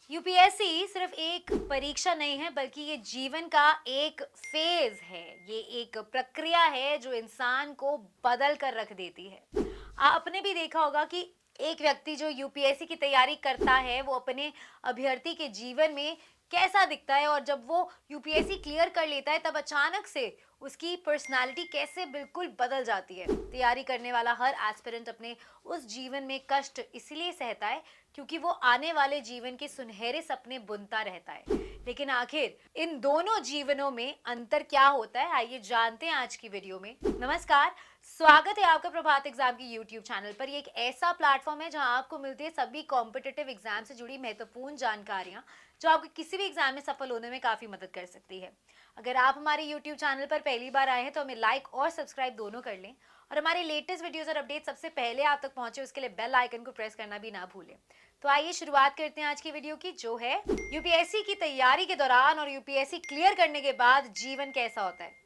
UPSC सिर्फ एक परीक्षा नहीं है बल्कि ये जीवन का एक फेज है। ये एक प्रक्रिया है जो इंसान को बदल कर रख देती है। आपने भी देखा होगा कि एक व्यक्ति जो यूपीएससी की तैयारी करता है वो अपने अभ्यर्थी के जीवन में कैसा दिखता है, और जब वो यूपीएससी क्लियर कर लेता है तब अचानक से उसकी पर्सनालिटी कैसे बिल्कुल बदल जाती है। तैयारी करने वाला हर एस्पिरेंट अपने उस जीवन में कष्ट इसलिए सहता है क्योंकि वो आने वाले जीवन के सुनहरे सपने बुनता रहता है। लेकिन आखिर इन दोनों जीवनों में अंतर क्या होता है, आइए जानते हैं आज की वीडियो में। नमस्कार, स्वागत है आपका प्रभात एग्जाम की यूट्यूब चैनल पर। ये एक ऐसा प्लेटफॉर्म है जहां आपको मिलती है सभी कॉम्पिटिटिव एग्जाम से जुड़ी महत्वपूर्ण जानकारियां जो आपको किसी भी एग्जाम में सफल होने में काफी मदद कर सकती है। अगर आप हमारे यूट्यूब चैनल पर पहली बार आए हैं तो हमें लाइक और सब्सक्राइब दोनों कर लें, और हमारे लेटेस्ट वीडियोस और अपडेट सबसे पहले आप तक पहुंचे उसके लिए बेल आइकन को प्रेस करना भी ना भूलें। तो आइए शुरुआत करते हैं आज की वीडियो की, जो है यूपीएससी की तैयारी के दौरान और यूपीएससी क्लियर करने के बाद जीवन कैसा होता है।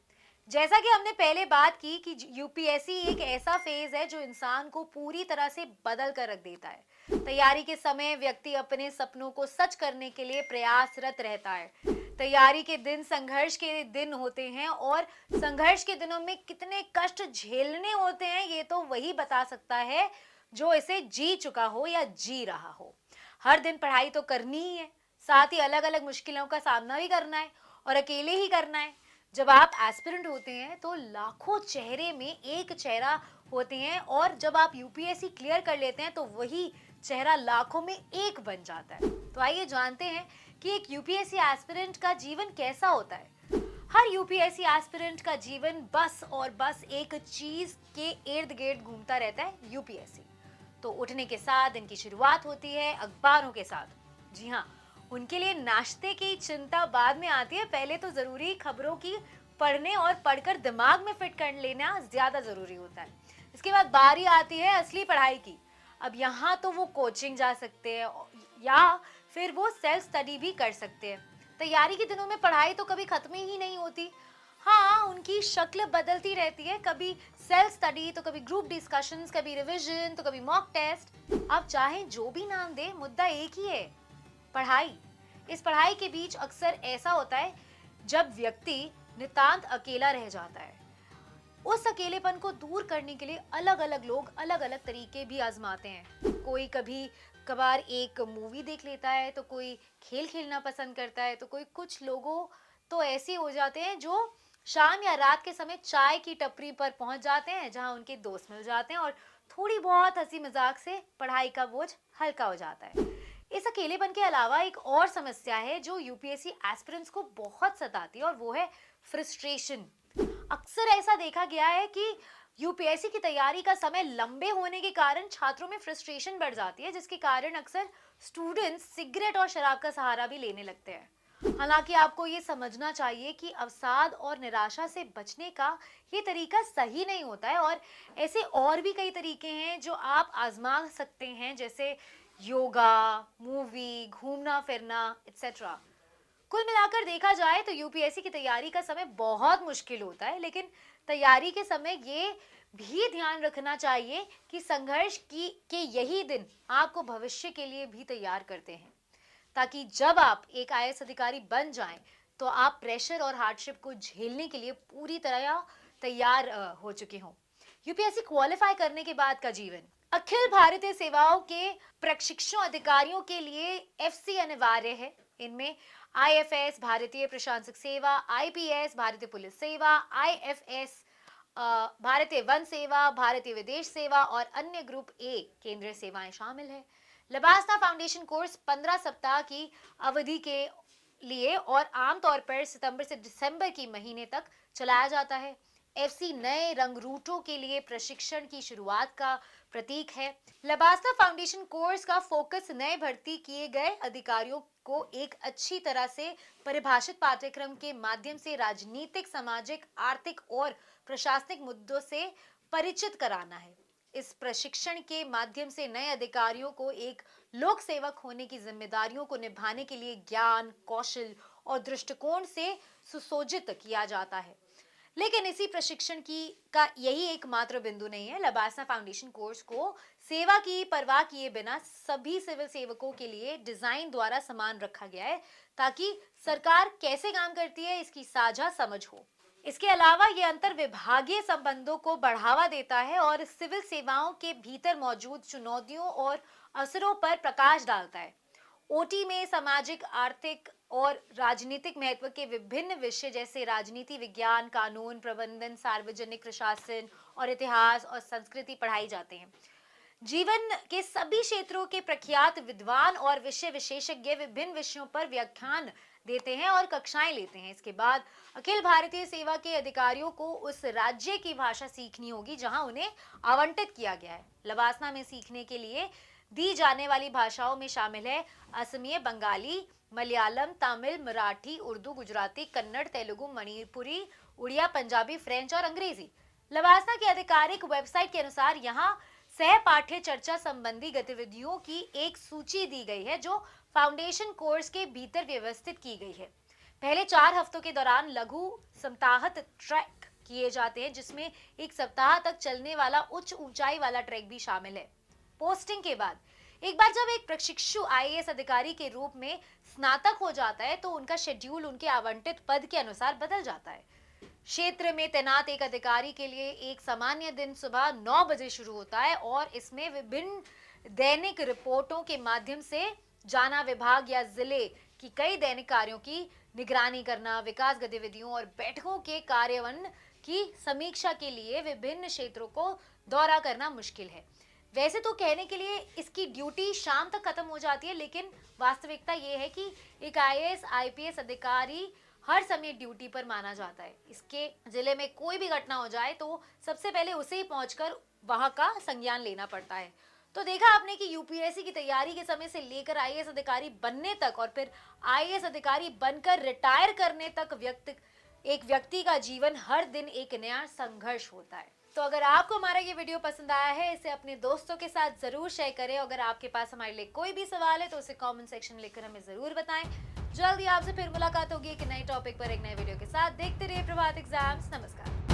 जैसा कि हमने पहले बात की कि यूपीएससी एक ऐसा फेज है जो इंसान को पूरी तरह से बदल कर रख देता है। तैयारी के समय व्यक्ति अपने सपनों को सच करने के लिए प्रयासरत रहता है। तैयारी के दिन संघर्ष के दिन होते हैं, और संघर्ष के दिनों में कितने कष्ट झेलने होते हैं ये तो वही बता सकता है जो इसे जी चुका हो या जी रहा हो। हर दिन पढ़ाई तो करनी ही है, साथ ही अलग अलग मुश्किलों का सामना भी करना है, और अकेले ही करना है। जब आप एस्पिरेंट होते हैं तो लाखों चेहरे में एक चेहरा होते हैं, और जब आप यूपीएससी क्लियर कर लेते हैं तो वही चेहरा लाखों में एक बन जाता है। तो आइए जानते हैं कि एक यूपीएससी एस्पिरेंट का जीवन कैसा होता है। हर यूपीएससी एस्पिरेंट का जीवन बस और बस एक चीज के इर्द गिर्द घूमता रहता है, यूपीएससी। तो उठने के साथ दिन की शुरुआत होती है अखबारों के साथ। जी हाँ, उनके लिए नाश्ते की चिंता बाद में आती है, पहले तो जरूरी खबरों की पढ़ने और पढ़कर दिमाग में फिट कर लेना ज्यादा जरूरी होता है। इसके बाद बारी आती है असली पढ़ाई की। अब यहाँ तो वो कोचिंग जा सकते हैं या फिर वो सेल्फ स्टडी भी कर सकते हैं। तैयारी के दिनों में पढ़ाई तो कभी खत्म ही नहीं होती। हाँ, उनकी शक्ल बदलती रहती है, कभी सेल्फ स्टडी तो कभी ग्रुप डिस्कशंस, कभी रिवीजन तो कभी मॉक टेस्ट। आप चाहें जो भी नाम दे, मुद्दा एक ही है, पढ़ाई। इस पढ़ाई के बीच अक्सर ऐसा होता है जब व्यक्ति नितांत अकेला रह जाता है। उस अकेलेपन को दूर करने के लिए अलग अलग लोग अलग अलग तरीके भी आजमाते हैं। कोई कभी कभार एक मूवी देख लेता है, तो कोई खेल खेलना पसंद करता है, तो कोई कुछ लोगों तो ऐसे हो जाते हैं जो शाम या रात के समय चाय की टपरी पर पहुंच जाते हैं जहां उनके दोस्त मिल जाते हैं, और थोड़ी बहुत हंसी मजाक से पढ़ाई का बोझ हल्का हो जाता है। इस अकेलेपन के अलावा एक और समस्या है जो यूपीएससी एस्पिरेंट्स को बहुत सताती है, और वो है फ्रस्ट्रेशन। अक्सर ऐसा देखा गया है कि यूपीएससी की तैयारी का समय लंबे होने के कारण छात्रों में फ्रस्ट्रेशन बढ़ जाती है, जिसके कारण अक्सर स्टूडेंट्स सिगरेट और शराब का सहारा भी लेने लगते हैं। हालांकि आपको ये समझना चाहिए कि अवसाद और निराशा से बचने का ये तरीका सही नहीं होता है, और ऐसे और भी कई तरीके हैं जो आप आजमा सकते हैं, जैसे योगा, मूवी, घूमना फिरना, एक्सेट्रा। कुल मिलाकर देखा जाए तो यूपीएससी की तैयारी का समय बहुत मुश्किल होता है, लेकिन तैयारी के समय ये भी ध्यान रखना चाहिए कि संघर्ष की के यही दिन आपको भविष्य के लिए भी तैयार करते हैं, ताकि जब आप एक आईएएस अधिकारी बन जाएं तो आप प्रेशर और हार्डशिप को झेलने के लिए पूरी तरह तैयार हो चुके हों। यूपीएससी क्वालिफाई करने के बाद का जीवन। अखिल भारतीय सेवाओं के प्रशिक्षु अधिकारियों के लिए एफसी अनिवार्य है। इनमें आईएफएस भारतीय प्रशासनिक सेवा, आईपीएस भारतीय पुलिस सेवा, आईएफएस भारतीय वन सेवा, भारतीय विदेश सेवा और अन्य ग्रुप ए केंद्रीय सेवाएं शामिल है। लबास्ता फाउंडेशन कोर्स 15 सप्ताह की अवधि के लिए और आमतौर पर सितंबर से दिसंबर की महीने तक चलाया जाता है। एफसी नए रंग रूटों के लिए प्रशिक्षण की शुरुआत का प्रतीक है। लबास्ता फाउंडेशन कोर्स का फोकस नए भर्ती किए गए अधिकारियों को एक अच्छी तरह से परिभाषित पाठ्यक्रम के माध्यम से राजनीतिक, सामाजिक, आर्थिक और प्रशासनिक मुद्दों से परिचित कराना है। इस प्रशिक्षण के माध्यम से नए अधिकारियों को एक लोक सेवक होने की जिम्मेदारियों को निभाने के लिए ज्ञान, कौशल और दृष्टिकोण से सुसज्जित किया जाता है। लेकिन इसी प्रशिक्षण की का यही एकमात्र बिंदु नहीं है। लबासना फाउंडेशन कोर्स को सेवा की परवाह किए बिना सभी सिविल सेवकों के लिए डिजाइन द्वारा समान रखा गया है, ताकि सरकार कैसे काम करती है इसकी साझा समझ हो। इसके अलावा ये अंतर विभागीय संबंधों को बढ़ावा देता है और सिविल सेवाओं के भीतर मौजूद चुनौतियों और असरों पर प्रकाश डालता है। ओटी में सामाजिक, आर्थिक और राजनीतिक महत्व के विभिन्न विषय जैसे राजनीति विज्ञान, कानून, प्रबंधन, सार्वजनिक प्रशासन और इतिहास और संस्कृति पढ़ाई जाते हैं। जीवन के सभी क्षेत्रों के प्रख्यात विद्वान और विषय विशेषज्ञ विभिन्न विषयों पर व्याख्यान देते हैं और कक्षाएं लेते हैं। इसके बाद अखिल भारतीय सेवा के अधिकारियों को उस राज्य की भाषा सीखनी होगी जहां उन्हें आवंटित किया गया है। लबासना में सीखने के लिए दी जाने वाली भाषाओं में शामिल है असमिया, बंगाली, मलयालम, तमिल, मराठी, उर्दू, गुजराती, कन्नड़, तेलुगु, मणिपुरी, उड़िया, पंजाबी, फ्रेंच और अंग्रेजी। लबासना की आधिकारिक वेबसाइट के अनुसार यहाँ सह पाठ्य चर्चा संबंधी गतिविधियों की एक सूची दी गई है जो फाउंडेशन कोर्स के भीतर व्यवस्थित की गई है। पहले 4 हफ्तों के दौरान लघु सप्ताहत ट्रैक किए जाते हैं, जिसमें एक सप्ताह तक चलने वाला उच्च ऊंचाई वाला ट्रैक भी शामिल है। पोस्टिंग के बाद एक बार जब एक प्रशिक्षु आईएएस अधिकारी के रूप में स्नातक हो जाता है तो उनका शेड्यूल उनके आवंटित पद के अनुसार बदल जाता है। क्षेत्र में तैनात एक अधिकारी के लिए एक सामान्य दिन सुबह 9 बजे शुरू होता है और इसमें विभिन्न दैनिक रिपोर्टों के माध्यम से जाना विभाग या जिले की कई दैनिक कार्यों की निगरानी करना, विकास गतिविधियों और बैठकों के कार्यान्वयन की समीक्षा के लिए विभिन्न क्षेत्रों को दौरा करना मुश्किल है। वैसे तो कहने के लिए इसकी ड्यूटी शाम तक खत्म हो जाती है, लेकिन वास्तविकता ये है कि एक आईएएस आईपीएस अधिकारी हर समय ड्यूटी पर माना जाता है। इसके जिले में कोई भी घटना हो जाए तो सबसे पहले उसे ही पहुंचकर वहां का संज्ञान लेना पड़ता है। तो देखा आपने कि यूपीएससी की तैयारी के समय से लेकर आईएएस अधिकारी बनने तक और फिर आईएएस अधिकारी बनकर रिटायर करने तक एक व्यक्ति का जीवन हर दिन एक नया संघर्ष होता है। तो अगर आपको हमारा ये वीडियो पसंद आया है, इसे अपने दोस्तों के साथ जरूर शेयर करें। अगर आपके पास हमारे लिए कोई भी सवाल है तो उसे कमेंट सेक्शन में लिखकर हमें जरूर बताएं। जल्दी आपसे फिर मुलाकात होगी एक नए टॉपिक पर एक नए वीडियो के साथ। देखते रहिए प्रभात एग्जाम्स। नमस्कार।